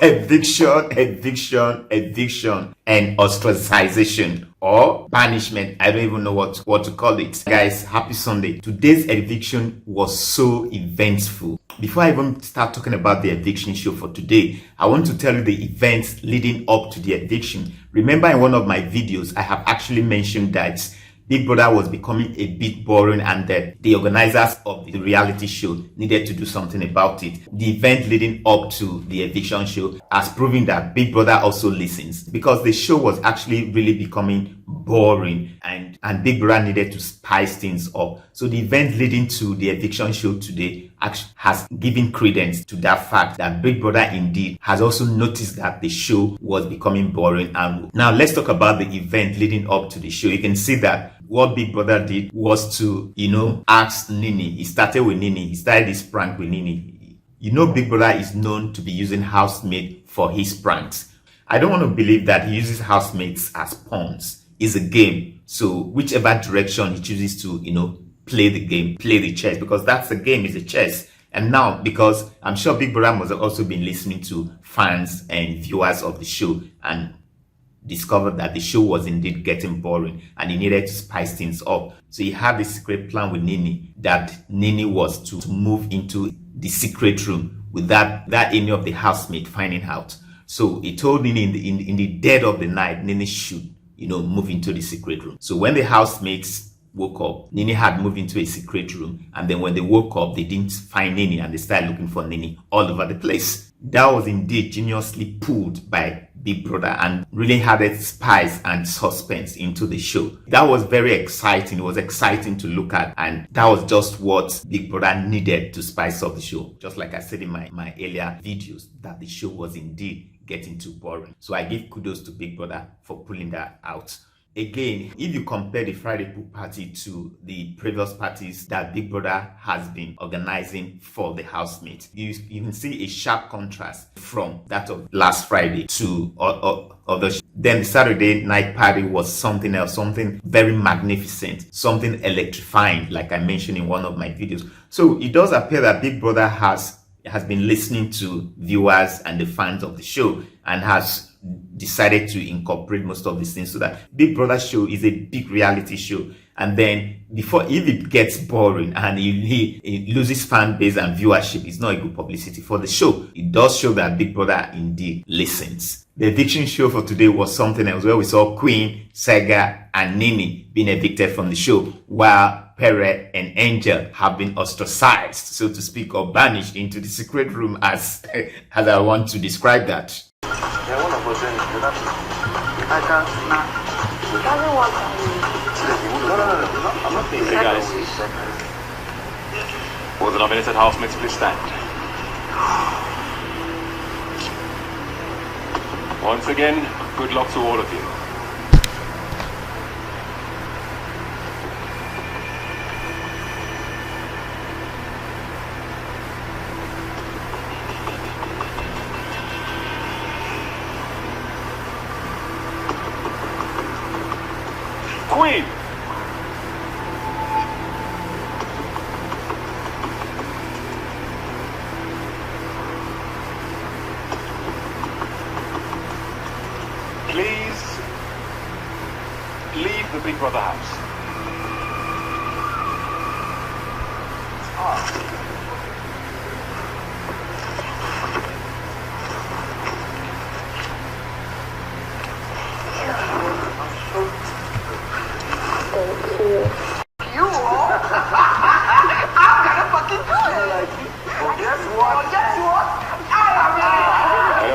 eviction, and ostracization or banishment. I don't even know what to call it. Guys, happy Sunday. Today's eviction was so eventful. Before I even start talking about the eviction show for today, I want to tell you the events leading up to the eviction. Remember, in one of my videos, I have actually mentioned that Big Brother was becoming a bit boring and that the organizers of the reality show needed to do something about it. The event leading up to the eviction show has proven that Big Brother also listens, because the show was actually really becoming boring and Big Brother needed to spice things up. So the event leading to the eviction show today actually has given credence to that fact that Big Brother indeed has also noticed that the show was becoming boring. And now let's talk about the event leading up to the show. You can see that what Big Brother did was to, ask Nini. He started with Nini. He started this prank with Nini. Big Brother is known to be using housemates for his pranks. I don't want to believe that he uses housemates as pawns. It's a game. So whichever direction he chooses to, play the game, play the chess, because that's the game, is a chess. And now, because I'm sure Big Brother must have also been listening to fans and viewers of the show and discovered that the show was indeed getting boring and he needed to spice things up. So he had this secret plan with Nini, that Nini was to move into the secret room without any of the housemates finding out. So he told Nini in the dead of the night, Nini should, move into the secret room. So when the housemates woke up, Nini had moved into a secret room, and then when they woke up, they didn't find Nini and they started looking for Nini all over the place. That was indeed geniusly pulled by Big Brother and really added spice and suspense into the show. That was very exciting. It was exciting to look at, and that was just what Big Brother needed to spice up the show. Just like I said in my earlier videos, that the show was indeed getting too boring. So I give kudos to Big Brother for pulling that out. Again, if you compare the Friday pool party to the previous parties that Big Brother has been organizing for the housemates, you can see a sharp contrast from that of last Friday to other. Then the Saturday night party was something else, something very magnificent, something electrifying, like I mentioned in one of my videos. So it does appear that Big Brother has been listening to viewers and the fans of the show and has decided to incorporate most of these things, so that Big Brother show is a big reality show. And then if it gets boring and he loses fan base and viewership, it's not a good publicity for the show. It does show that Big Brother indeed listens. The eviction show for today was something else, where we saw Queen, Saga, and Nini being evicted from the show, while Pere and Angel have been ostracized, so to speak, or banished into the secret room, as I want to describe that. Yeah, one of us in I can't. He doesn't want to. No, I'm not paying. Hey guys. For the nominated housemates, please stand. Once again, good luck to all of you. Queen! Please leave the Big Brother house.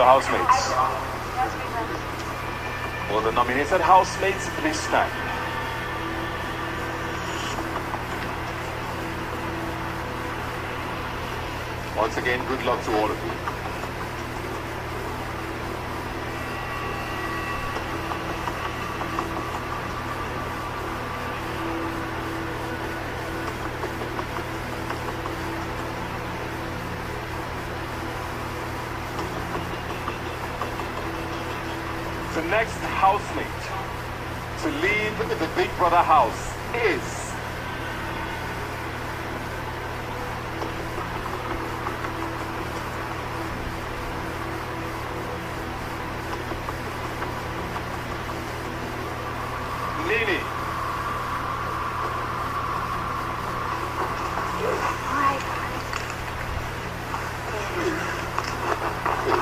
Housemates. Will the nominated housemates please stand? Once again, good luck to all of you. The next housemate to leave the Big Brother house is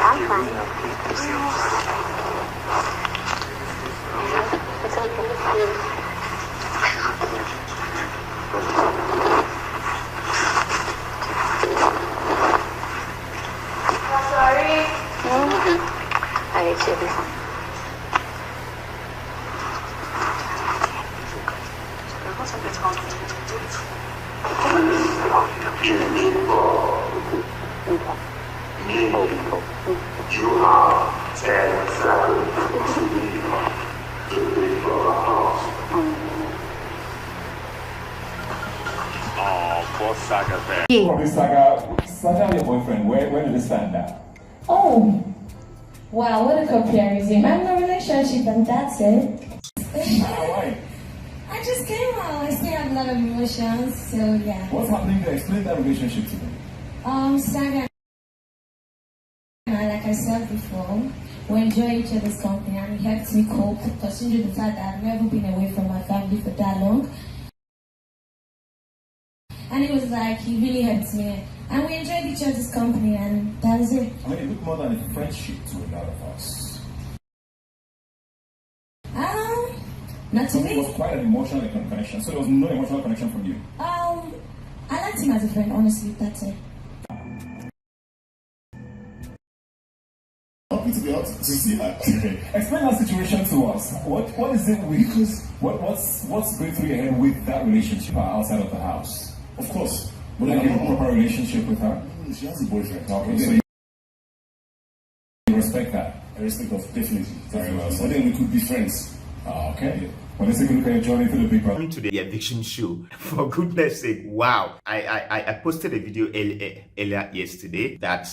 I'm fine. It's okay. Sorry. I hate you. You are 10 seconds to leave the big brother house. Oh, poor Saga there. Probably Saga, your boyfriend, where did it stand now? Oh, wow, what a comparison. I'm in a relationship and that's it. Why? I just came out. I still have a lot of emotions, so yeah. What's happening there? Explain that relationship to me. Saga and I, like I said before, we enjoy each other's company and it helps me cope, considering the fact that I've never been away from my family for that long. And it was like, he really helped me. And we enjoyed each other's company and that is it. I mean, it looked more than a friendship to a lot of us. Not to It me. was quite an emotional connection, so there was no emotional connection from you. I liked him as a friend, honestly, that's it. Happy to be out to see that. Explain that situation to us. What is it with what's going through your head with that relationship outside of the house? Of course. Would you have a proper relationship with her? She has a boyfriend. Okay, so you respect that. I respect her, definitely. Very well said. But then we could be friends. Okay. Well, let's take a look at your journey to the big brother. Coming to the Eviction Show, for goodness sake, wow. I posted a video earlier yesterday that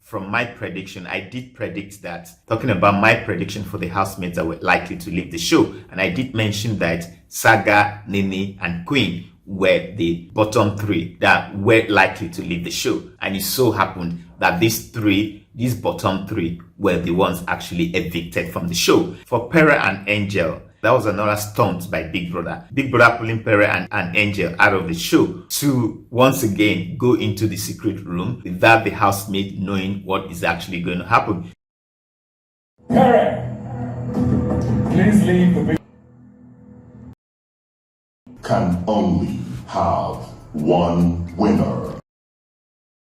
from my prediction, I did predict that, talking about my prediction for the housemates that were likely to leave the show. And I did mention that Saga, Nini, and Queen were the bottom three that were likely to leave the show. And it so happened that these bottom three were the ones actually evicted from the show. For Pere and Angel, that was another stunt by Big Brother. Big Brother pulling Pere and Angel out of the show to once again go into the secret room without the housemate knowing what is actually going to happen. Pere, please leave the big. Can only have one winner.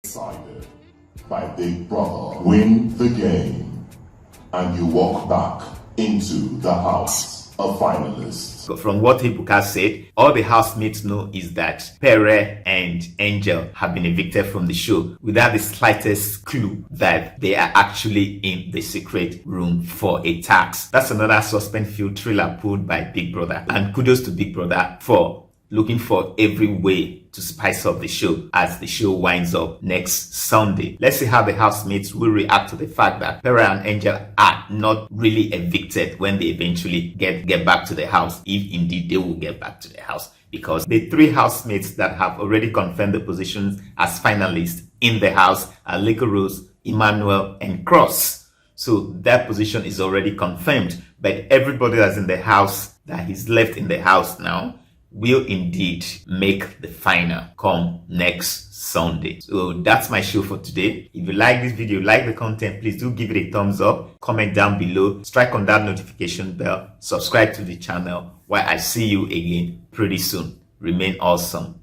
Decided by Big Brother. Win the game, and you walk back into the house a finalist. From what Ibuka said, all the housemates know is that Pere and Angel have been evicted from the show without the slightest clue that they are actually in the secret room for a tax. That's another suspense-filled thriller pulled by Big Brother. And kudos to Big Brother for looking for every way to spice up the show as the show winds up next Sunday. Let's see how the housemates will react to the fact that Pere and Angel are not really evicted when they eventually get back to the house, if indeed they will get back to the house, because the three housemates that have already confirmed the positions as finalists in the house are Leko Rose, Emmanuel, and Cross. So that position is already confirmed, but everybody that's in the house, that is left in the house now, will indeed make the final come next Sunday. So that's my show for today. If you like this video, like the content, please do give it a thumbs up, comment down below, strike on that notification bell, subscribe to the channel, while I see you again pretty soon. Remain awesome.